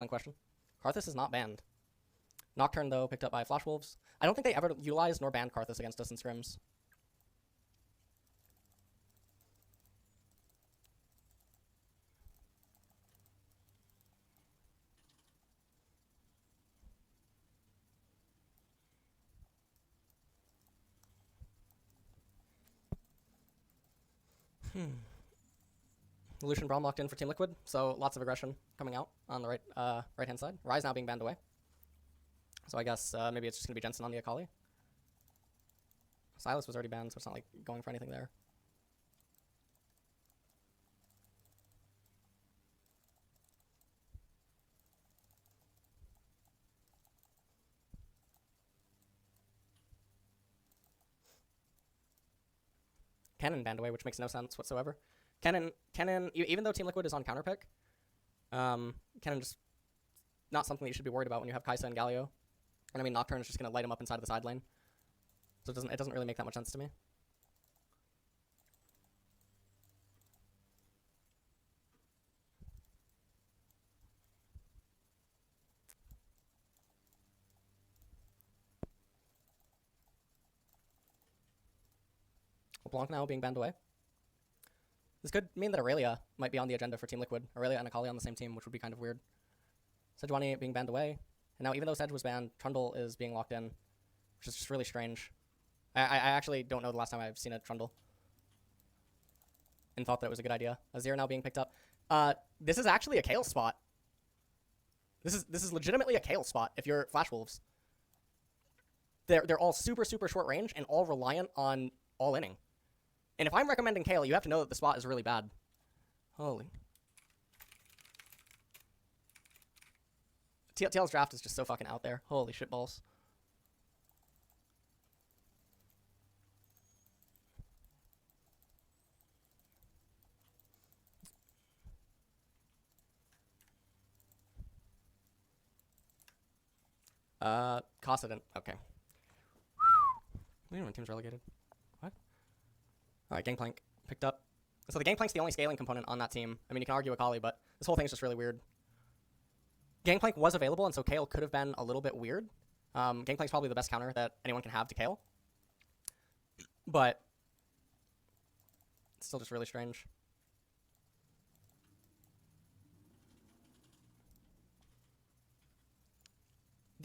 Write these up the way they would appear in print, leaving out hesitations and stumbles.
question. Karthus is not banned. Nocturne, though, picked up by Flash Wolves. I don't think they ever utilized nor banned Karthus against us in scrims. Lucian Braum locked in for Team Liquid, so lots of aggression coming out on the right hand side. Ryze now being banned away. So I guess maybe it's just going to be Jensen on the Akali. Silas was already banned, so it's not like going for anything there. Cannon banned away, which makes no sense whatsoever. Cannon, even though Team Liquid is on counterpick, Cannon just not something that you should be worried about when you have Kai'Sa and Galio. And I mean, Nocturne is just going to light him up inside of the side lane. So it doesn't really make that much sense to me. Blanc now being banned away. This could mean that Aurelia might be on the agenda for Team Liquid. Aurelia and Akali on the same team, which would be kind of weird. Sejuani being banned away. And now even though Sedge was banned, Trundle is being locked in, which is just really strange. I actually don't know the last time I've seen a Trundle and thought that it was a good idea. Azir now being picked up. This is actually a Kayle spot. This is legitimately a Kayle spot if you're Flash Wolves. They're all super short range and all reliant on all inning. And if I'm recommending Kayle, you have to know that the spot is really bad. Holy. TL's draft is just so fucking out there. Holy shitballs. Cossident. Okay. Wait, my team's relegated. What? Alright, Gangplank picked up. So the Gangplank's the only scaling component on that team. I mean, you can argue Akali, but this whole thing is just really weird. Gangplank was available, and so Kayle could have been a little bit weird. Gangplank's probably the best counter that anyone can have to Kayle. But it's still just really strange.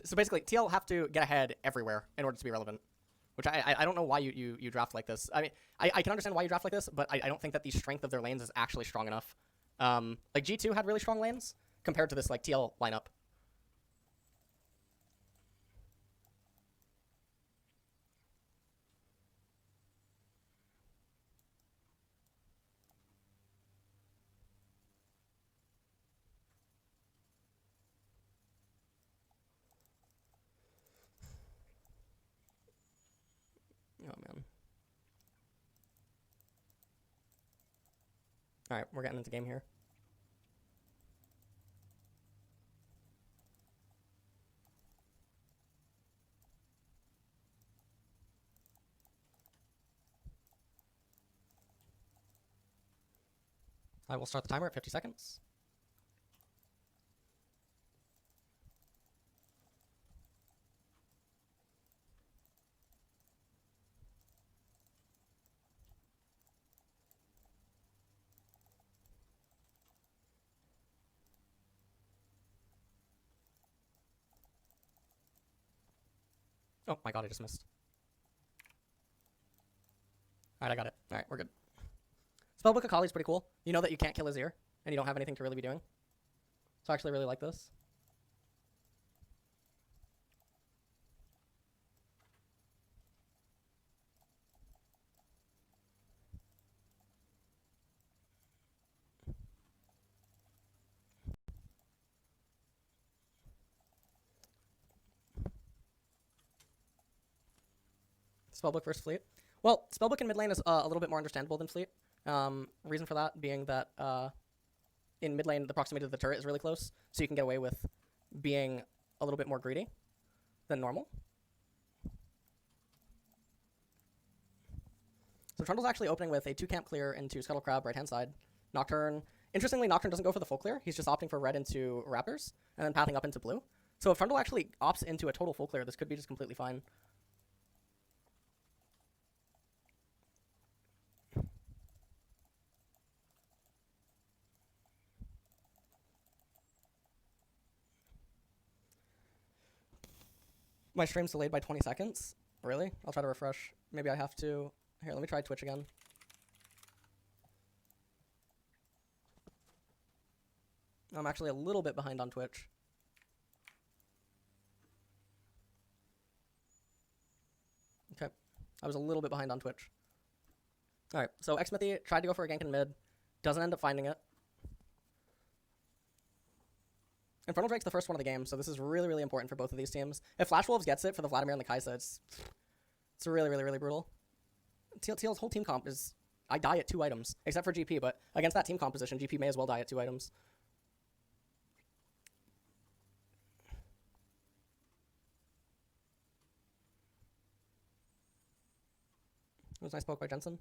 So basically, TL have to get ahead everywhere in order to be relevant. Which I don't know why you draft like this. I mean, I can understand why you draft like this, but I don't think that the strength of their lanes is actually strong enough. Like G2 had really strong lanes compared to this like TL lineup. Oh man. All right, we're getting into game here. I will start the timer at 50 seconds. Oh my god, I just missed. Alright, I got it. Alright, we're good. Spellbook Akali is pretty cool. You know that you can't kill Azir, and you don't have anything to really be doing. So I actually really like this. Spellbook versus Fleet. Well, Spellbook in mid lane is a little bit more understandable than Fleet. Reason for that being that in mid lane, the proximity to the turret is really close, so you can get away with being a little bit more greedy than normal. So Trundle's actually opening with a 2-camp clear into Scuttle Crab right-hand side. Nocturne. Interestingly, Nocturne doesn't go for the full clear. He's just opting for red into Raptors. and then pathing up into blue. So if Trundle actually opts into a total full clear, this could be just completely fine. My stream's delayed by 20 seconds. Really? I'll try to refresh. Maybe I have to... Here, let me try Twitch again. I'm actually a little bit behind on Twitch. Okay. I was a little bit behind on Twitch. Alright, so Xmithy tried to go for a gank in mid. Doesn't end up finding it. Infernal Drake's the first one of the game, so this is really, really important for both of these teams. If Flash Wolves gets it for the Vladimir and the Kaisa, it's really, really, really brutal. TL's whole team comp is... I die at 2 items, except for GP, but against that team composition, GP may as well die at 2 items. It was a nice poke by Jensen.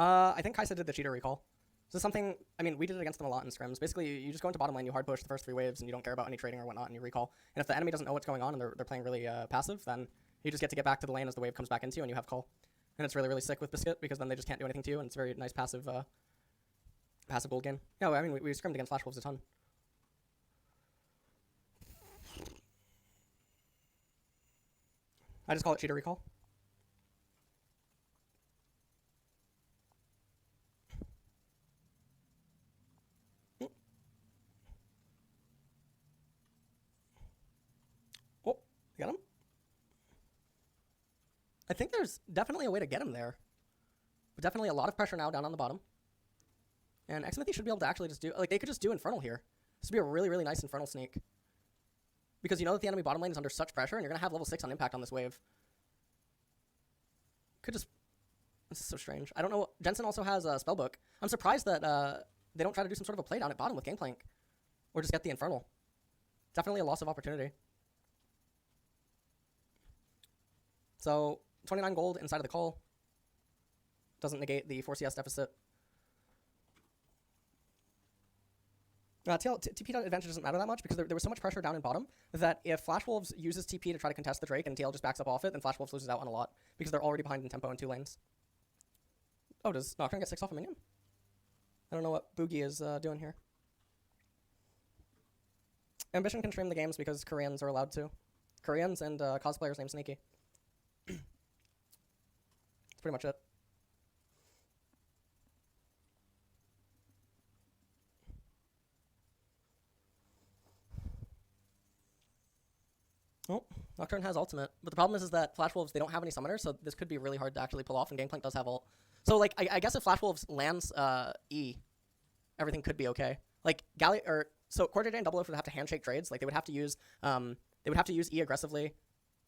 I think Kaisa did the cheater recall. This is something, I mean, we did it against them a lot in scrims. Basically, you just go into bottom lane, you hard push the first 3 waves, and you don't care about any trading or whatnot, and you recall. And if the enemy doesn't know what's going on and they're playing really passive, then you just get to get back to the lane as the wave comes back into you, and you have call. And it's really, really sick with Biscuit, because then they just can't do anything to you, and it's a very nice passive passive gold game. Yeah, I mean, we scrimmed against Flash Wolves a ton. I just call it cheater recall. Oh, you got him? I think there's definitely a way to get him there. But definitely a lot of pressure now down on the bottom. And Xmithy should be able to actually just do... Like, they could just do Infernal here. This would be a really, really nice Infernal sneak. Because you know that the enemy bottom lane is under such pressure, and you're going to have level 6 on impact on this wave. Could just... This is so strange. I don't know... Jensen also has a Spellbook. I'm surprised that they don't try to do some sort of a play down at bottom with Gangplank. Or just get the Infernal. Definitely a loss of opportunity. So, 29 gold inside of the call. Doesn't negate the 4 CS deficit. TP advantage doesn't matter that much because there was so much pressure down in bottom that if Flash Wolves uses TP to try to contest the Drake and TL just backs up off it, then Flash Wolves loses out on a lot because they're already behind in tempo in 2 lanes. Oh, does Nocturne get 6 off a minion? I don't know what Boogie is doing here. Ambition can stream the games because Koreans are allowed to. Koreans and cosplayers named Sneaky. That's pretty much it. Oh, Nocturne has ultimate, but the problem is that Flash Wolves, they don't have any summoners, so this could be really hard to actually pull off, and Gangplank does have ult. So, like, I guess if Flash Wolves lands E, everything could be okay. Like, so Core JJ and Double F would have to handshake trades. Like, they would have to use E aggressively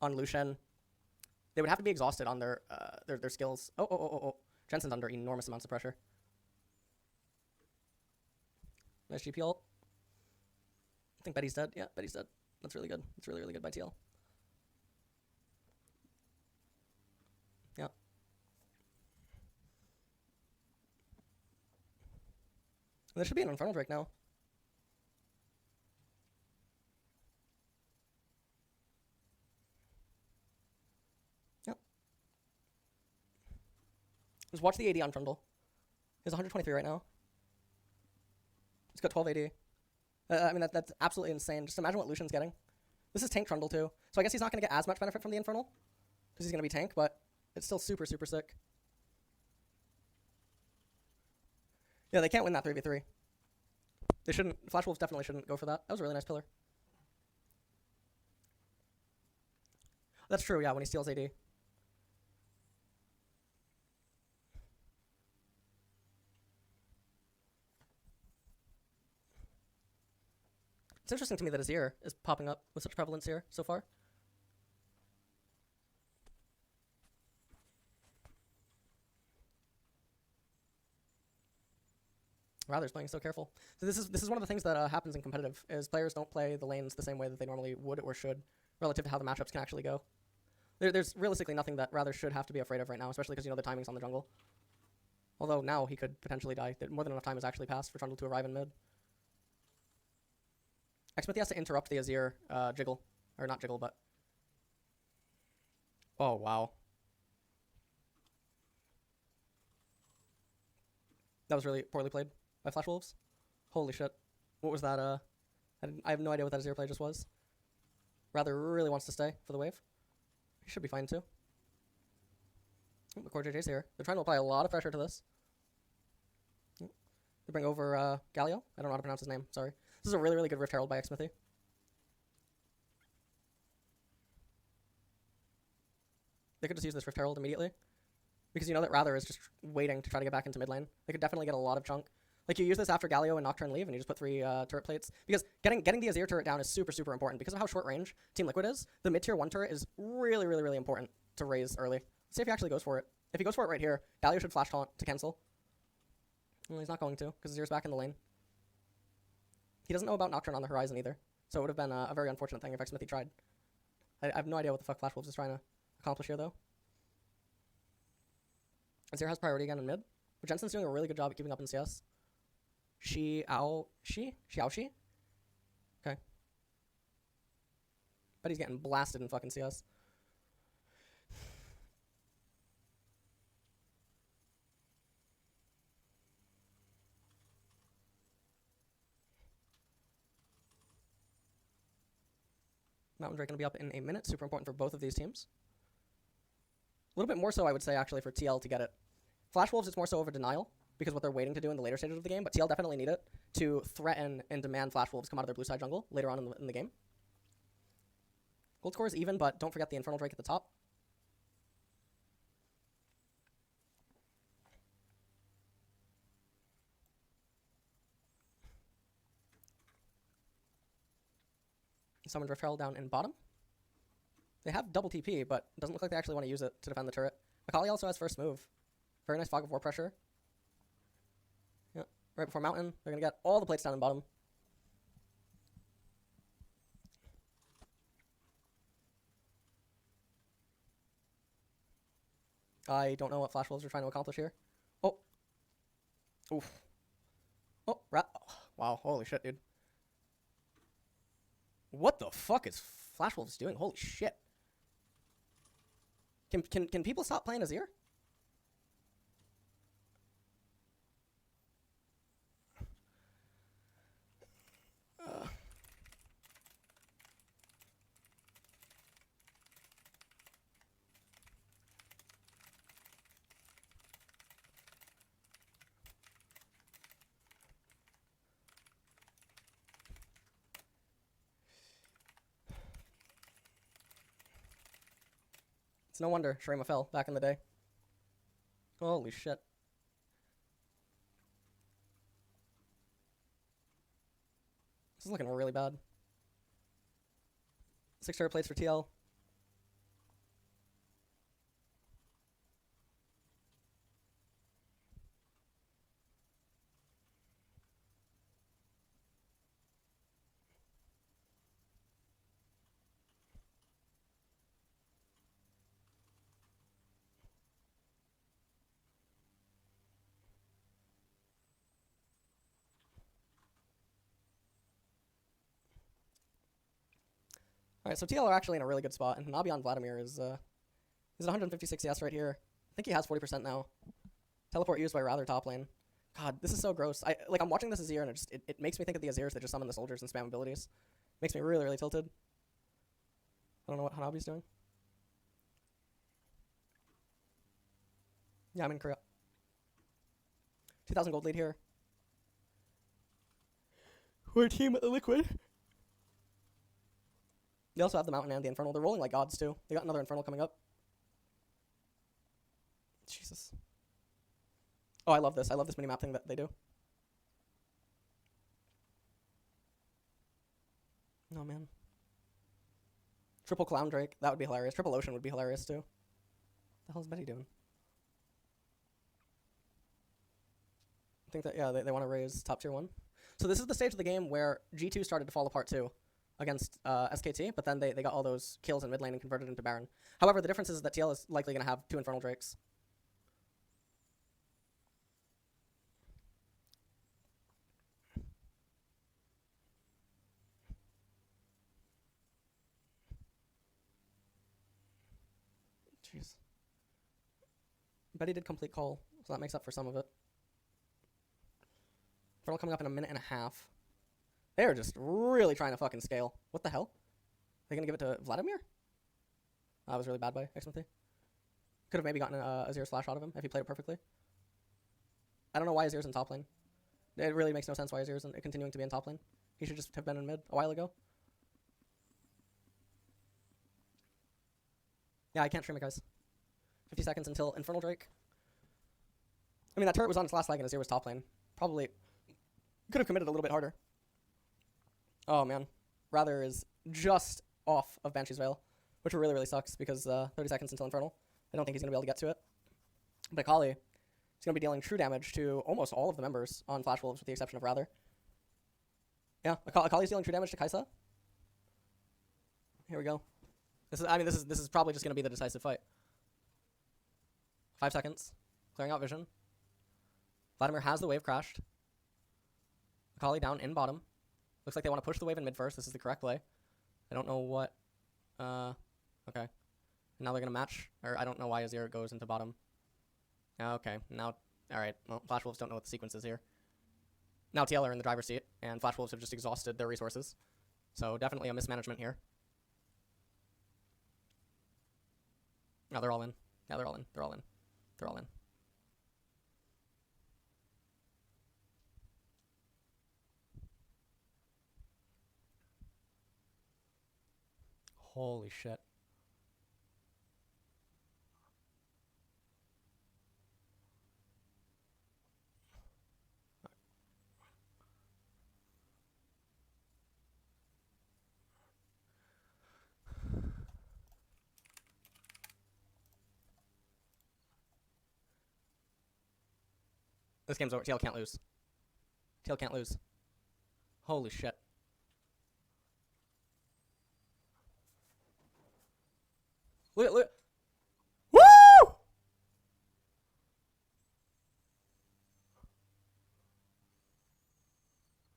on Lucian. They would have to be exhausted on their skills. Oh. Jensen's under enormous amounts of pressure. Nice GP ult. I think Betty's dead. Yeah, Betty's dead. That's really good. That's really, really good by TL. Yeah. There should be an Infernal Drake now. Yep. Just watch the AD on Trundle. He's 123 right now. He's got 12 AD. I mean, that's absolutely insane. Just imagine what Lucian's getting. This is tank Trundle, too. So I guess he's not going to get as much benefit from the Infernal, because he's going to be tank, but it's still super, super sick. Yeah, they can't win that 3v3. They shouldn't. Flash Wolves definitely shouldn't go for that. That was a really nice pillar. That's true, yeah, when he steals AD. It's interesting to me that Azir is popping up with such prevalence here so far. Rather's playing so careful. So this is one of the things that happens in competitive, is players don't play the lanes the same way that they normally would or should, relative to how the matchups can actually go. There's realistically nothing that Rather should have to be afraid of right now, especially because, you know, the timing's on the jungle. Although now he could potentially die. More than enough time has actually passed for Trundle to arrive in mid. Xmithy has to interrupt the Azir jiggle. Or not jiggle, but... Oh, wow. That was really poorly played by Flash Wolves. Holy shit. What was that? I have no idea what that Azir play just was. Rather really wants to stay for the wave. He should be fine too. Oh, the core JJ's here. They're trying to apply a lot of pressure to this. They bring over Galio. I don't know how to pronounce his name. Sorry. This is a really, really good Rift Herald by Xmithy. They could just use this Rift Herald immediately. Because you know that Rather is just waiting to try to get back into mid lane. They could definitely get a lot of chunk. Like, you use this after Galio and Nocturne leave, and you just put 3 turret plates. Because getting the Azir turret down is super, super important. Because of how short range Team Liquid is, the mid-tier 1 turret is really, really, really important to raise early. Let's see if he actually goes for it. If he goes for it right here, Galio should flash taunt to cancel. Well, he's not going to, because Azir's back in the lane. He doesn't know about Nocturne on the horizon either. So it would have been a very unfortunate thing if Xmithy tried. I have no idea what the fuck Flash Wolves is trying to accomplish here, though. Azir has priority again in mid. But Jensen's doing a really good job at keeping up in CS. Xiao Shi? Okay. Bet he's getting blasted in fucking CS. Mountain Drake going to be up in a minute. Super important for both of these teams. A little bit more so, I would say, actually, for TL to get it. Flash Wolves, it's more so over denial, because what they're waiting to do in the later stages of the game, but TL definitely need it to threaten and demand Flash Wolves come out of their blue side jungle later on in the game. Gold score is even, but don't forget the Infernal Drake at the top. Summoned Rift Herald down in bottom. They have double TP, but it doesn't look like they actually want to use it to defend the turret. Akali also has first move. Very nice Fog of War pressure. Yeah, right before Mountain. They're going to get all the plates down in bottom. I don't know what Flash Wolves are trying to accomplish here. Oh. Oof. Oh, rat. Oh, wow, holy shit, dude. What the fuck is Flash Wolves doing? Holy shit. Can people stop playing Azir? It's no wonder Shrema fell back in the day. Holy shit. This is looking really bad. 6 turret plates for TL. Alright, so TL are actually in a really good spot, and Nabi on Vladimir is at 156 CS right here. I think he has 40% now. Teleport used by Rather top lane. God, this is so gross. I'm watching this Azir, and it makes me think of the Azirs that just summon the soldiers and spam abilities. Makes me really, really tilted. I don't know what Hanabi's doing. Yeah, I'm in Korea. 2,000 gold lead here. We're team Liquid. They also have the Mountain and the Infernal. They're rolling like gods, too. They got another Infernal coming up. Jesus. Oh, I love this. I love this mini-map thing that they do. Oh, man. Triple Clown Drake. That would be hilarious. Triple Ocean would be hilarious, too. What the hell is Betty doing? think that, yeah, they want to raise top tier 1. So this is the stage of the game where G2 started to fall apart too against SKT, but then they got all those kills in mid lane and converted into Baron. However, the difference is that TL is likely going to have 2 Infernal Drakes. Jeez. Bet he did complete call, so that makes up for some of it. Infernal coming up in a minute and a half. They're just really trying to fucking scale. What the hell? They gonna give it to Vladimir? That was really bad by Xmothy. Could have maybe gotten Azir's flash out of him if he played it perfectly. I don't know why Azir's in top lane. It really makes no sense why Azir's continuing to be in top lane. He should just have been in mid a while ago. Yeah, I can't stream it, guys. 50 seconds until Infernal Drake. I mean, that turret was on its last leg and Azir was top lane. Probably could have committed a little bit harder. Oh, man. Rather is just off of Banshee's Veil, which really, really sucks because 30 seconds until Infernal. I don't think he's going to be able to get to it. But Akali is going to be dealing true damage to almost all of the members on Flash Wolves with the exception of Rather. Yeah, Akali's dealing true damage to Kai'Sa. Here we go. This is probably just going to be the decisive fight. 5 seconds. Clearing out vision. Vladimir has the wave crashed. Akali down in bottom. Looks like they want to push the wave in mid first. This is the correct play. I don't know what... okay. Now they're going to match. Or I don't know why Azir goes into bottom. Okay. Now... Alright. Well, Flash Wolves don't know what the sequence is here. Now TL are in the driver's seat. And Flash Wolves have just exhausted their resources. So definitely a mismanagement here. No, they're all in. Yeah, they're all in. They're all in. They're all in. Holy shit. This game's over. TL can't lose. TL can't lose. Holy shit. Look, look. Woo!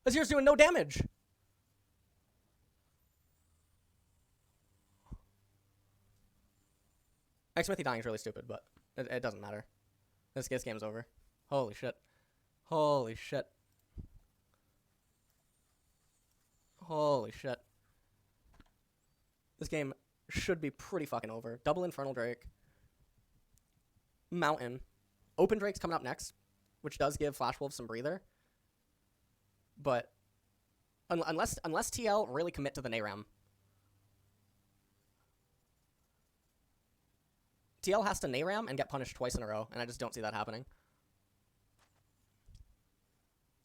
Azir's doing no damage. Xmothy dying is really stupid, but it doesn't matter. This game's over. Holy shit. Holy shit. Holy shit. This game should be pretty fucking over. Double Infernal Drake. Mountain. Open Drake's coming up next, which does give Flash Wolves some breather. But unless TL really commit to the Nayram. TL has to Nayram and get punished twice in a row, and I just don't see that happening.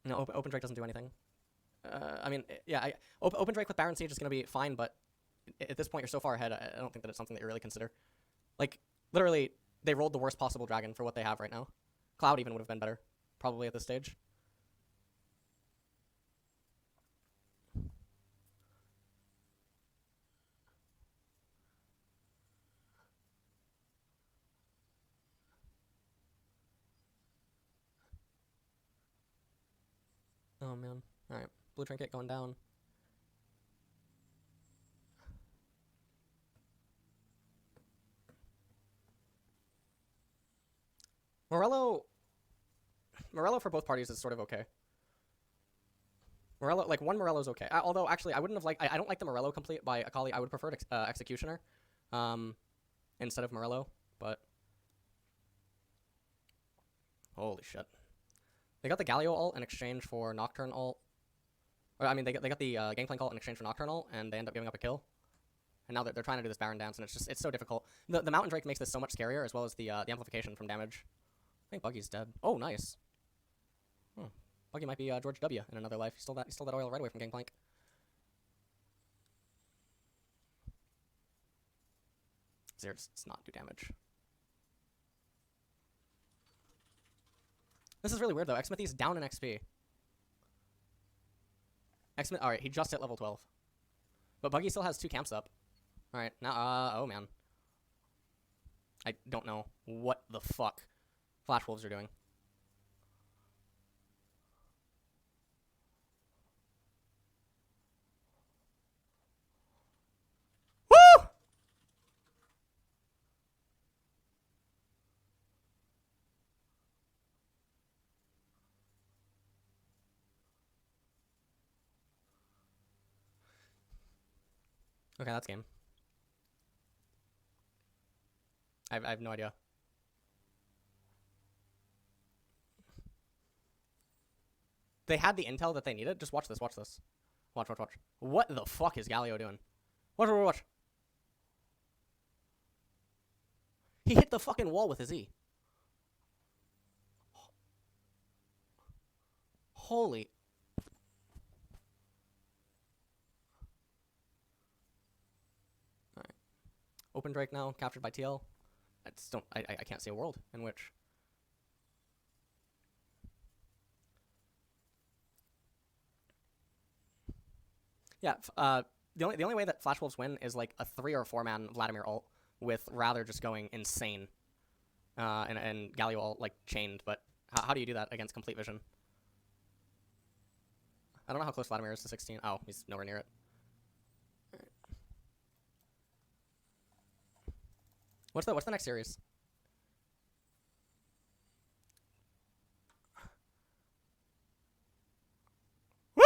No, Open Drake doesn't do anything. I mean, yeah, Open Drake with Baron Siege is going to be fine, but at this point you're so far ahead, I don't think that it's something that you really consider. Like, literally, they rolled the worst possible dragon for what they have right now. Cloud even would have been better, probably at this stage. Oh, man. Alright, blue trinket going down. Morello for both parties is sort of okay. Morello, like, one Morello's okay. Although, actually, I wouldn't have liked... I don't like the Morello complete by Akali. I would prefer Executioner instead of Morello, but... Holy shit. They got the Galio ult in exchange for Nocturne ult. Or, I mean, they got the Gangplank ult in exchange for Nocturne ult, and they end up giving up a kill. And now they're trying to do this Baron dance, and it's so difficult. The Mountain Drake makes this so much scarier, as well as the amplification from damage. I think Buggy's dead. Oh, nice. Buggy might be George W. in another life. He stole that oil right away from Gangplank. Zero does not do damage. This is really weird though. Xmithy's down in XP. Alright, he just hit level 12. But Buggy still has 2 camps up. Alright, now, oh man. I don't know what the fuck Flash Wolves are doing. Woo! Okay, that's game. I have no idea. They had the intel that they needed. Just watch this, watch this. Watch. What the fuck is Galio doing? Watch. He hit the fucking wall with his E. Holy. Alright. Open Drake now, captured by TL. I can't see a world in which. Yeah, the only way that Flash Wolves win is like a 3 or 4 man Vladimir ult with Rather just going insane, and Galio ult like chained. But how do you do that against complete vision? I don't know how close Vladimir is to 16. Oh, he's nowhere near it. What's the next series? Woo!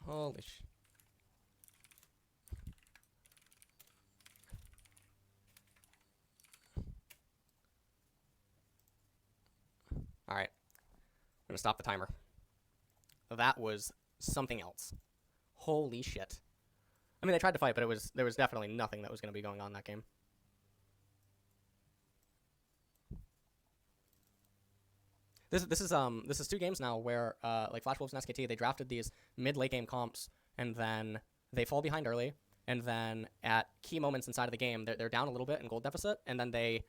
Holy sh... Alright. I'm gonna stop the timer. That was something else. Holy shit. I mean, they tried to fight, but there was definitely nothing that was gonna be going on in that game. This is 2 games now where like Flash Wolves and SKT, they drafted these mid-late game comps, and then they fall behind early, and then at key moments inside of the game, they're down a little bit in gold deficit, and then they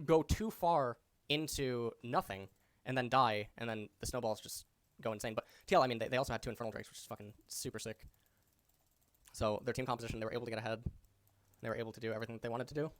go too far into nothing, and then die, and then the snowballs just go insane. But TL, I mean, they also had 2 Infernal Drakes, which is fucking super sick. So their team composition, they were able to get ahead. They were able to do everything that they wanted to do.